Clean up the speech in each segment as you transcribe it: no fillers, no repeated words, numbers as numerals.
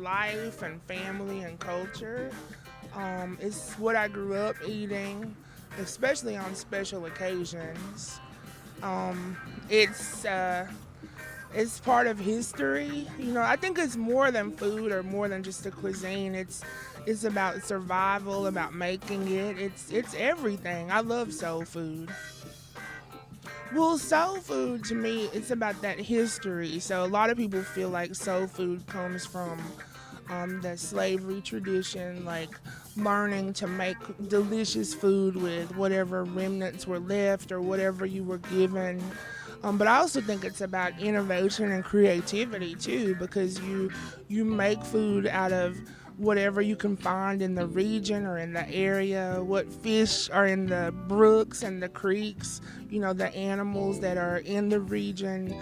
life and family and culture. It's what I grew up eating, especially on special occasions. Um, it's it's part of history. I think it's more than food or more than just a cuisine. It's about survival, about making it. It's everything. I love soul food. Well, soul food to me, it's about that history. So a lot of people feel like soul food comes from the slavery tradition, like learning to make delicious food with whatever remnants were left or whatever you were given. But I also think it's about innovation and creativity too, because you make food out of whatever you can find in the region or in the area, what fish are in the brooks and the creeks, the animals that are in the region.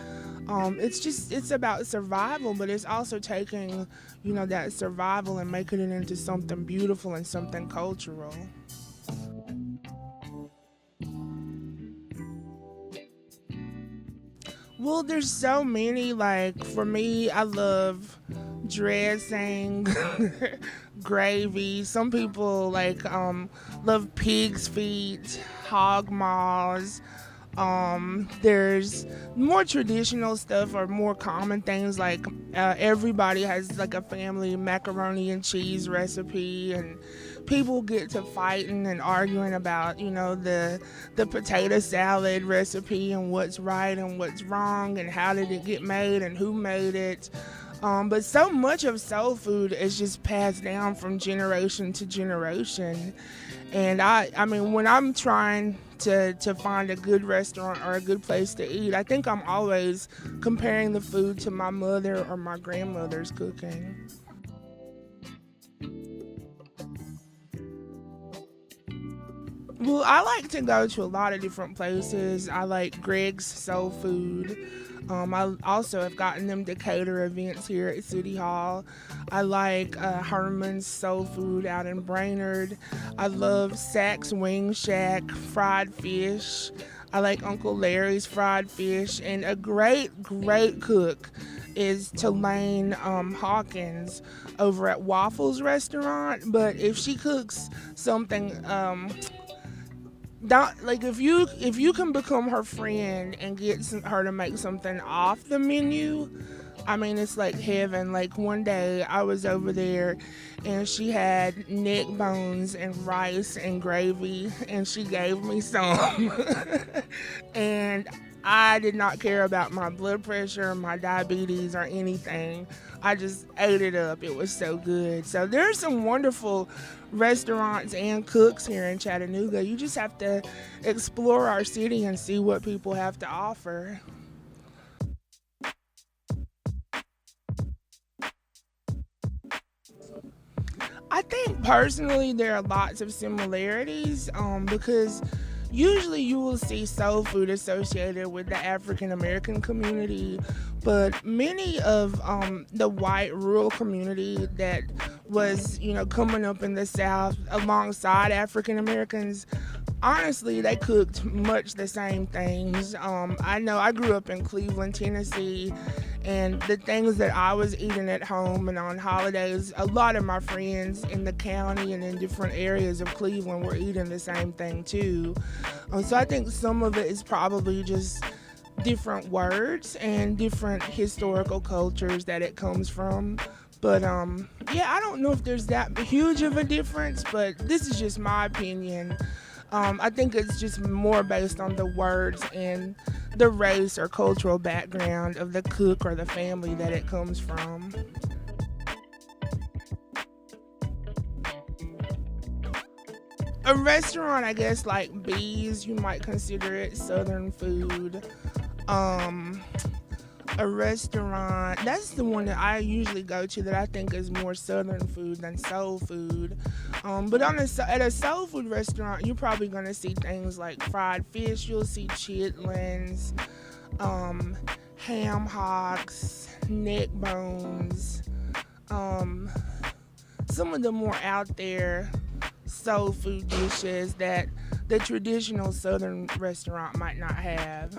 It's about survival, but it's also taking, that survival and making it into something beautiful and something cultural. Well, there's so many. Like for me, I love dressing, gravy. Some people love pig's feet, hog maws. There's more traditional stuff or more common things like everybody has like a family macaroni and cheese recipe, and people get to fighting and arguing about the potato salad recipe and what's right and what's wrong and how did it get made and who made it. But so much of soul food is just passed down from generation to generation. And I mean, when I'm trying to find a good restaurant or a good place to eat, I think I'm always comparing the food to my mother or my grandmother's cooking. Well, I like to go to a lot of different places. I like Greg's Soul Food. I also have gotten them to cater events here at City Hall. I like Herman's Soul Food out in Brainerd. I love Sack's Wing Shack fried fish. I like Uncle Larry's fried fish. And a great, great cook is Tulane Hawkins over at Waffles Restaurant. But if she cooks something don't like if you can become her friend and get her to make something off the menu. I mean, it's like heaven. Like one day I was over there and she had neck bones and rice and gravy and she gave me some. And I did not care about my blood pressure, my diabetes, or anything. I just ate it up. It was so good. So there's some wonderful restaurants and cooks here in Chattanooga. You just have to explore our city and see what people have to offer. I think personally there are lots of similarities because usually you will see soul food associated with the African American community, but many of the white rural community that was, coming up in the South alongside African Americans, honestly, they cooked much the same things. I know I grew up in Cleveland, Tennessee, and the things that I was eating at home and on holidays, a lot of my friends in the county and in different areas of Cleveland were eating the same thing too. So I think some of it is probably just different words and different historical cultures that it comes from. But yeah, I don't know if there's that huge of a difference, but this is just my opinion. I think it's just more based on the words and the race or cultural background of the cook or the family that it comes from. A restaurant, I guess, like Bees, you might consider it Southern food. Um, a restaurant, that's the one that I usually go to that I think is more Southern food than soul food. But at a soul food restaurant, you're probably gonna see things like fried fish. You'll see chitlins, um, ham hocks, neck bones, um, some of the more out there soul food dishes that the traditional Southern restaurant might not have.